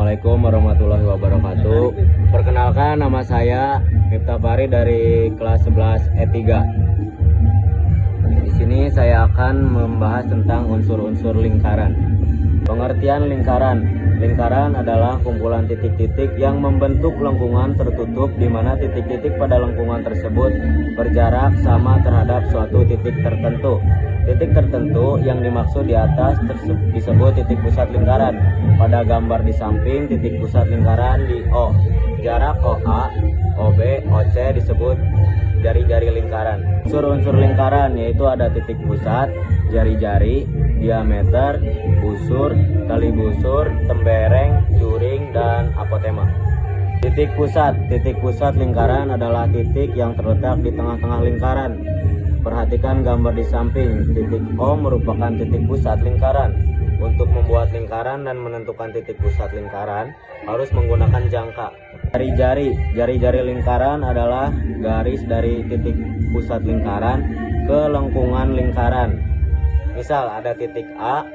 Assalamualaikum warahmatullahi wabarakatuh. Perkenalkan, nama saya Miftah Fahri dari kelas 11 E3. Di sini saya akan membahas tentang unsur-unsur lingkaran. Pengertian lingkaran. Lingkaran adalah kumpulan titik-titik yang membentuk lengkungan tertutup di mana titik-titik pada lengkungan tersebut berjarak sama terhadap suatu titik tertentu. Titik tertentu yang dimaksud di atas disebut titik pusat lingkaran. Pada gambar di samping, titik pusat lingkaran di O. Jarak OA, OB, OC disebut jari-jari lingkaran. Unsur-unsur lingkaran yaitu ada titik pusat, jari-jari, diameter, busur, tali busur, tembereng, juring, dan apotema. Titik pusat lingkaran adalah titik yang terletak di tengah-tengah lingkaran. Perhatikan gambar di samping. Titik O merupakan titik pusat lingkaran. Untuk membuat lingkaran dan menentukan titik pusat lingkaran harus menggunakan jangka. Jari-jari lingkaran adalah garis dari titik pusat lingkaran ke lengkungan lingkaran. Misal ada titik A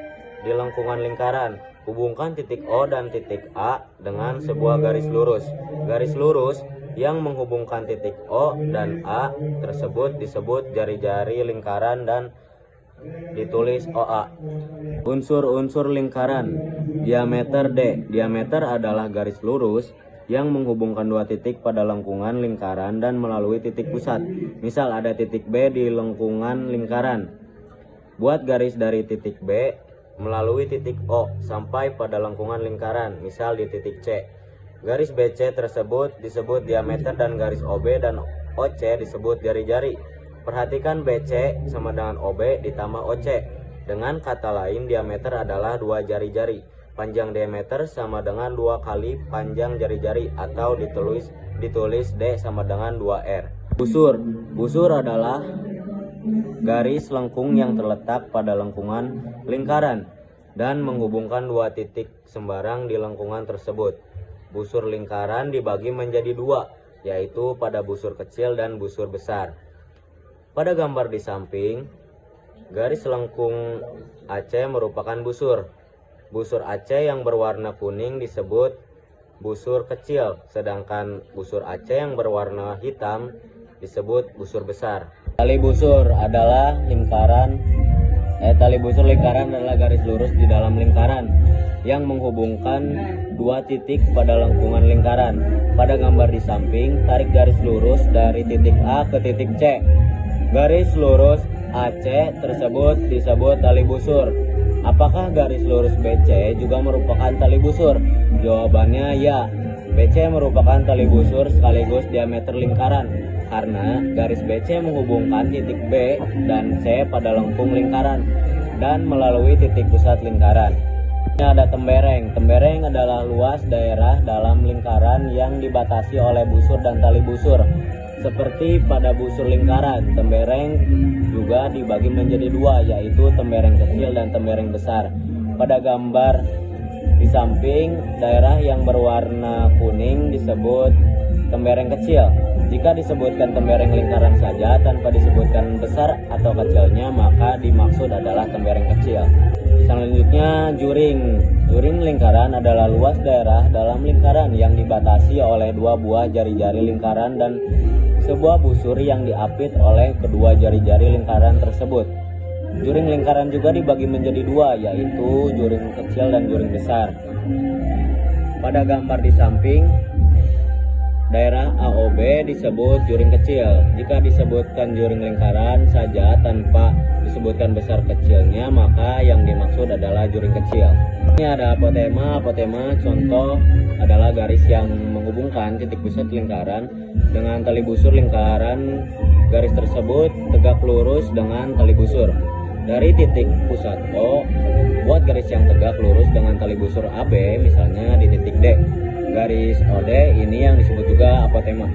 di lengkungan lingkaran. Hubungkan titik O dan titik A dengan sebuah garis lurus. Garis lurus yang menghubungkan titik O dan A tersebut disebut jari-jari lingkaran dan ditulis OA. Unsur-unsur lingkaran. Diameter D. Diameter adalah garis lurus yang menghubungkan dua titik pada lengkungan lingkaran dan melalui titik pusat. Misal ada titik B di lengkungan lingkaran. Buat garis dari titik B melalui titik O sampai pada lengkungan lingkaran, misal di titik C. Garis BC tersebut disebut diameter dan garis OB dan OC disebut jari-jari. Perhatikan BC sama dengan OB ditambah OC. Dengan kata lain, diameter adalah dua jari-jari. Panjang diameter sama dengan 2 kali panjang jari-jari atau ditulis D sama dengan 2R. Busur adalah garis lengkung yang terletak pada lengkungan lingkaran dan menghubungkan dua titik sembarang di lengkungan tersebut. Busur lingkaran dibagi menjadi dua, yaitu pada busur kecil dan busur besar. Pada gambar di samping, garis lengkung AC merupakan busur. Busur AC yang berwarna kuning disebut busur kecil, sedangkan busur AC yang berwarna hitam disebut busur besar. Tali busur lingkaran adalah garis lurus di dalam lingkaran yang menghubungkan dua titik pada lengkungan lingkaran. Pada gambar di samping, tarik garis lurus dari titik A ke titik C. Garis lurus AC tersebut disebut tali busur. Apakah garis lurus BC juga merupakan tali busur? Jawabannya ya. BC merupakan tali busur sekaligus diameter lingkaran karena garis BC menghubungkan titik B dan C pada lengkung lingkaran dan melalui titik pusat lingkaran. Ini ada tembereng. Tembereng adalah luas daerah dalam lingkaran yang dibatasi oleh busur dan tali busur. Seperti pada busur lingkaran, tembereng juga dibagi menjadi dua, yaitu tembereng kecil dan tembereng besar. Pada gambar di samping, daerah yang berwarna kuning disebut tembereng kecil. Jika disebutkan tembereng lingkaran saja tanpa disebutkan besar atau kecilnya, maka dimaksud adalah tembereng kecil. Selanjutnya, juring. Juring lingkaran adalah luas daerah dalam lingkaran yang dibatasi oleh dua buah jari-jari lingkaran dan sebuah busur yang diapit oleh kedua jari-jari lingkaran tersebut. Juring lingkaran juga dibagi menjadi dua, yaitu juring kecil dan juring besar. Pada gambar di samping, daerah AOB disebut juring kecil. Jika disebutkan juring lingkaran saja tanpa disebutkan besar kecilnya, maka yang dimaksud adalah juring kecil. Ini ada apotema. Apotema contoh adalah garis yang menghubungkan titik pusat lingkaran dengan tali busur lingkaran. Garis tersebut tegak lurus dengan tali busur. Dari titik pusat O, buat garis yang tegak lurus dengan tali busur AB, misalnya di titik D. Garis OD ini yang disebut juga apotema.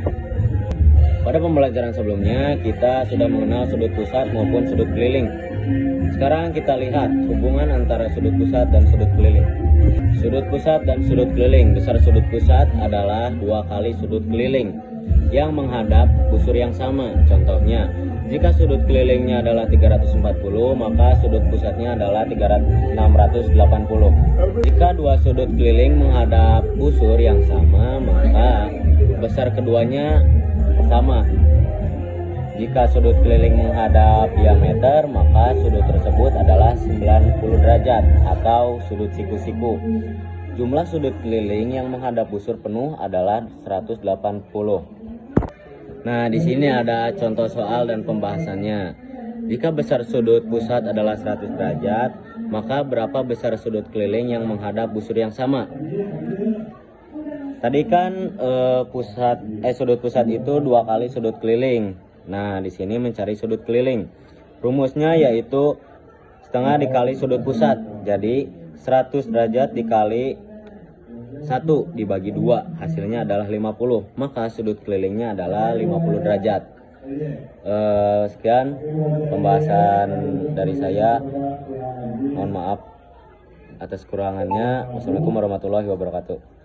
Pada pembelajaran sebelumnya kita sudah mengenal sudut pusat maupun sudut keliling. Sekarang kita lihat hubungan antara sudut pusat dan sudut keliling. Sudut pusat dan sudut keliling. Besar sudut pusat adalah 2 kali sudut keliling yang menghadap busur yang sama. Contohnya Jika sudut kelilingnya adalah 340, maka sudut pusatnya adalah 680. Jika dua sudut keliling menghadap busur yang sama, maka besar keduanya sama. Jika sudut keliling menghadap diameter, maka sudut tersebut adalah 90 derajat atau sudut siku-siku. Jumlah sudut keliling yang menghadap busur penuh adalah 180. Nah, di sini ada contoh soal dan pembahasannya. Jika besar sudut pusat adalah 100 derajat, maka berapa besar sudut keliling yang menghadap busur yang sama? Tadi kan sudut pusat itu 2 kali sudut keliling. Nah, di sini mencari sudut keliling. Rumusnya yaitu setengah dikali sudut pusat. Jadi 100 derajat dikali 1 dibagi 2, hasilnya adalah 50. Maka sudut kelilingnya adalah 50 derajat. Sekian pembahasan dari saya. Mohon maaf atas kurangannya. Wassalamualaikum warahmatullahi wabarakatuh.